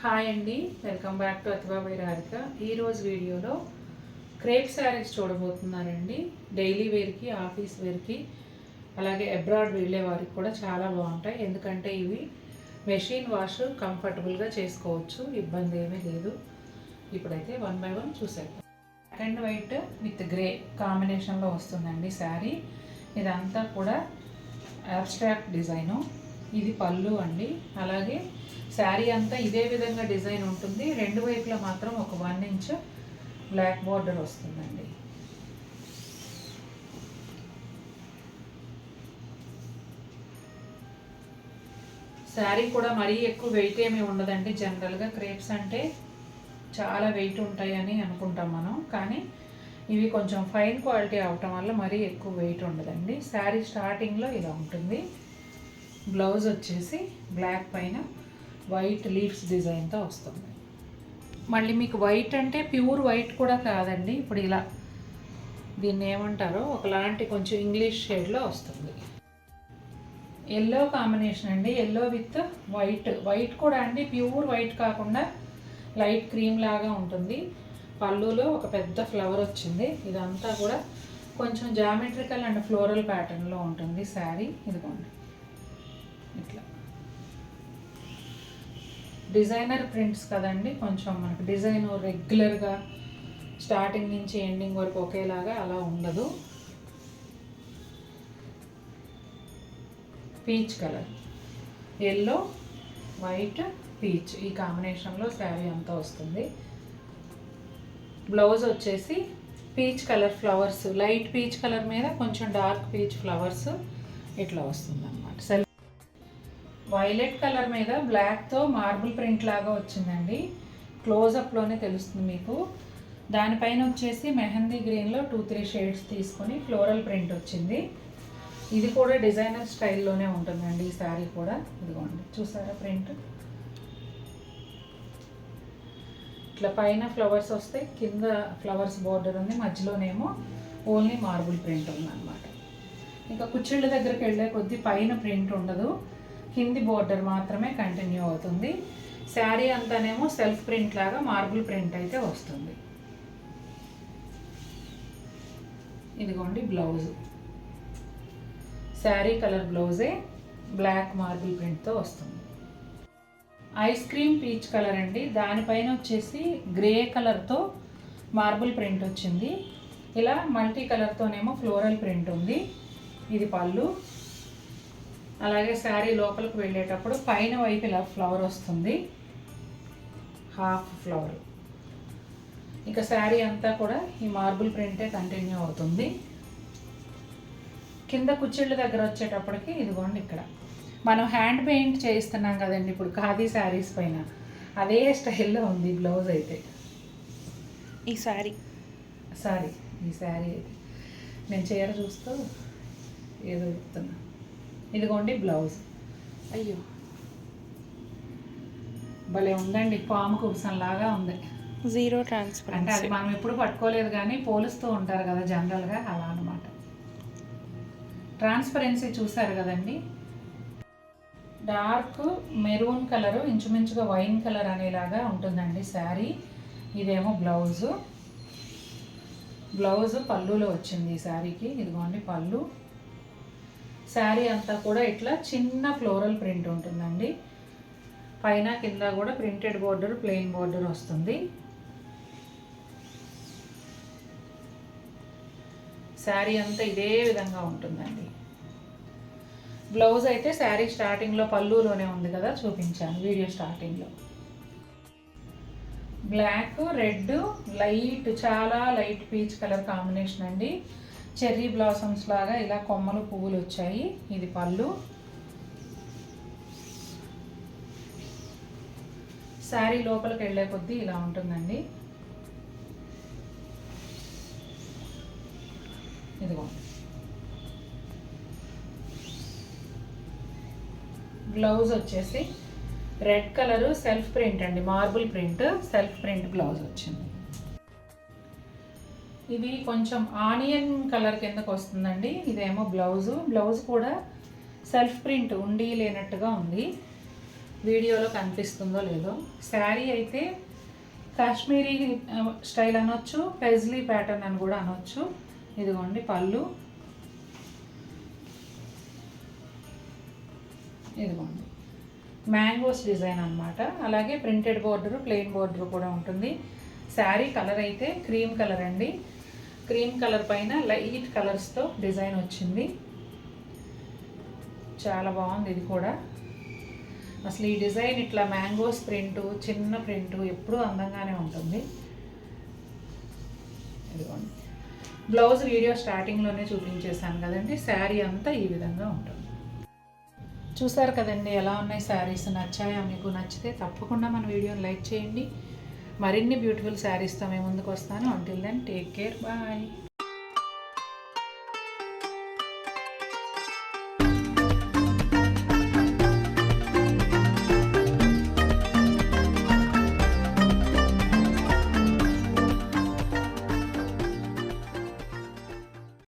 Hi అండి, welcome back to Ativa by Radhika. ఈరోజు వీడియోలో క్రేప్ శారీస్ చూడబోతున్నారండి. డైలీ వేర్కి, ఆఫీస్ వేర్కి, అలాగే అబ్రాడ్ వెళ్ళే వారికి కూడా చాలా బాగుంటాయి. ఎందుకంటే ఇవి మెషిన్ వాష్ కంఫర్టబుల్గా చేసుకోవచ్చు, ఇబ్బంది ఏమీ లేదు. ఇప్పుడైతే 1 by 1 చూసేద్దాం. Black and white with grey కాంబినేషన్లో వస్తుందండి శారీ. ఇదంతా కూడా అబ్స్ట్రాక్ట్ డిజైను. ఇది పళ్ళు అండి. అలాగే శారీ అంతా ఇదే విధంగా డిజైన్ ఉంటుంది. రెండు వైపులా మాత్రం ఒక 1 inch బ్లాక్ బార్డర్ వస్తుందండి. శారీ కూడా మరీ ఎక్కువ వెయిట్ ఏమీ ఉండదండి. జనరల్గా క్రేప్స్ అంటే చాలా వెయిట్ ఉంటాయని అనుకుంటాం మనం, కానీ ఇవి కొంచెం ఫైన్ క్వాలిటీ అవటం వల్ల మరీ ఎక్కువ వెయిట్ ఉండదండి. శారీ స్టార్టింగ్లో ఇలా ఉంటుంది. బ్లౌజ్ వచ్చేసి బ్లాక్ పైన వైట్ లీవ్స్ డిజైన్తో వస్తుంది. మళ్ళీ మీకు వైట్ అంటే ప్యూర్ వైట్ కూడా కాదండి. ఇప్పుడు ఇలా దీన్ని ఏమంటారో ఒకలాంటి కొంచెం ఇంగ్లీష్ షేడ్లో వస్తుంది. ఎల్లో కాంబినేషన్ అండి. Yellow with white. వైట్ కూడా అండి ప్యూర్ వైట్ కాకుండా లైట్ క్రీమ్ లాగా ఉంటుంది. పళ్ళులో ఒక పెద్ద ఫ్లవర్ వచ్చింది. ఇదంతా కూడా కొంచెం జామెట్రికల్ అండ్ ఫ్లోరల్ ప్యాటర్న్లో ఉంటుంది శారీ. ఇదిగోండి ఇట్లా డిజైనర్ ప్రింట్స్ కదండి, కొంచెం మనకు డిజైన్ రెగ్యులర్గా స్టార్టింగ్ నుంచి ఎండింగ్ వరకు ఒకేలాగా అలా ఉండదు. Peach colour, yellow, white, peach ఈ కాంబినేషన్లో శారీ అంతా వస్తుంది. బ్లౌజ్ వచ్చేసి peach colour flowers, light peach colour మీద కొంచెం డార్క్ పీచ్ ఫ్లవర్స్ ఇట్లా వస్తుంది అన్నమాట. వైలెట్ కలర్ మీద బ్లాక్తో మార్బుల్ ప్రింట్ లాగా వచ్చిందండి. క్లోజప్లోనే తెలుస్తుంది మీకు. దానిపైన వచ్చేసి మెహందీ గ్రీన్లో 2-3 షేడ్స్ తీసుకొని ఫ్లోరల్ ప్రింట్ వచ్చింది. ఇది కూడా డిజైనర్ స్టైల్లోనే ఉంటుందండి ఈ శారీ కూడా. ఇదిగోండి చూసారా ప్రింట్. ఇట్లా పైన ఫ్లవర్స్ వస్తే కింద ఫ్లవర్స్ బార్డర్ ఉంది, మధ్యలోనేమో ఓన్లీ మార్బుల్ ప్రింట్ ఉందన్నమాట. ఇంకా కుచ్చిళ్ళ దగ్గరికి వెళ్ళే కొద్దీ పైన ప్రింట్ ఉండదు, కింది బోర్డర్ మాత్రమే కంటిన్యూ అవుతుంది. శారీ అంతానేమో సెల్ఫ్ ప్రింట్ లాగా మార్బుల్ ప్రింట్ అయితే వస్తుంది. ఇదిగోండి బ్లౌజ్. శారీ కలర్ బ్లౌజే బ్లాక్ మార్బుల్ ప్రింట్తో వస్తుంది. ఐస్ క్రీమ్ పీచ్ కలర్ అండి. దానిపైన వచ్చేసి గ్రే కలర్తో మార్బుల్ ప్రింట్ వచ్చింది. ఇలా మల్టీ కలర్తోనేమో ఫ్లోరల్ ప్రింట్ ఉంది. ఇది పళ్ళు. అలాగే శారీ లోపలికి వెళ్ళేటప్పుడు పైన వైపు ఇలా ఫ్లవర్ వస్తుంది, హాఫ్ ఫ్లవర్. ఇక శారీ అంతా కూడా ఈ మార్బుల్ ప్రింటే కంటిన్యూ అవుతుంది. కింద కుచ్చిళ్ళ దగ్గర వచ్చేటప్పటికి ఇదిగోండి ఇక్కడ మనం హ్యాండ్ పెయింట్ చేయిస్తున్నాం కదండి ఇప్పుడు ఖాదీ శారీస్ పైన, అదే స్టైల్లో ఉంది బ్లౌజ్ అయితే. ఈ శారీ అయితే నేను చీర చూస్తూ ఏదో చెప్తున్నా. ఇదిగోండి బ్లౌజ్. అయ్యో భలే ఉందండి, పాము కుసంలాగా ఉంది. జీరో ట్రాన్స్పరెన్సీ అంటే అది మనం ఎప్పుడు పట్టుకోలేదు కానీ పోలుస్తూ ఉంటారు కదా జనరల్గా, అలా అనమాట. ట్రాన్స్పరెన్సీ చూసారు కదండి. డార్క్ మెరూన్ కలరు, ఇంచుమించుగా వైన్ కలర్ అనేలాగా ఉంటుందండి శారీ. ఇదేమో బ్లౌజు. పళ్ళులో వచ్చింది ఈ శారీకి. ఇదిగోండి పళ్ళు. శారీ అంతా కూడా ఇట్లా చిన్న ఫ్లోరల్ ప్రింట్ ఉంటుందండి. పైన కింద కూడా ప్రింటెడ్ బోర్డర్, ప్లెయిన్ బోర్డర్ వస్తుంది. శారీ అంతా ఇదే విధంగా ఉంటుందండి. బ్లౌజ్ అయితే శారీ స్టార్టింగ్లో పళ్ళులోనే ఉంది కదా, చూపించాను వీడియో స్టార్టింగ్లో. బ్లాక్, రెడ్, లైట్, చాలా లైట్ పీచ్ కలర్ కాంబినేషన్ అండి. చెర్రీ బ్లాసమ్స్ లాగా ఇలా కొమ్మలు పువ్వులు వచ్చాయి. ఇది పళ్ళు. శారీ లోపలికి వెళ్ళే కొద్దీ ఇలా ఉంటుందండి. ఇదిగో బ్లౌజ్ వచ్చేసి రెడ్ కలరు, సెల్ఫ్ ప్రింట్ అండి, marble print, self print blouse వచ్చింది. ఇది కొంచెం ఆనియన్ కలర్ కిందకు వస్తుందండి. ఇదేమో బ్లౌజ్ కూడా సెల్ఫ్ ప్రింట్ ఉండి లేనట్టుగా ఉంది. వీడియోలో కనిపిస్తుందో లేదో. శారీ అయితే కాశ్మీరీ స్టైల్ అనొచ్చు, పెజ్లీ ప్యాటర్న్ అని కూడా అనొచ్చు. ఇదిగోండి పళ్ళు, ఇదిగోండి మ్యాంగోస్ డిజైన్ అన్నమాట. అలాగే ప్రింటెడ్ బోర్డరు, ప్లెయిన్ బోర్డరు కూడా ఉంటుంది. శారీ కలర్ అయితే క్రీమ్ కలర్ అండి. క్రీమ్ కలర్ పైన లైట్ కలర్స్తో డిజైన్ వచ్చింది. చాలా బాగుంది ఇది కూడా. అసలు ఈ డిజైన్ ఇట్లా మ్యాంగోస్ ప్రింటు, చిన్న ప్రింటు ఎప్పుడూ అందంగానే ఉంటుంది. ఇదిగోండి బ్లౌజ్ వీడియో స్టార్టింగ్లోనే చూపించేశాను కదండి. శారీ అంతా ఈ విధంగా ఉంటుంది. చూసారు కదండి ఎలా ఉన్నాయి శారీస్. నచ్చాయా మీకు? నచ్చితే తప్పకుండా మన వీడియోని లైక్ చేయండి. మరిన్ని బ్యూటిఫుల్ శారీస్తో మేము ముందుకు వస్తాను. Until then take care, bye.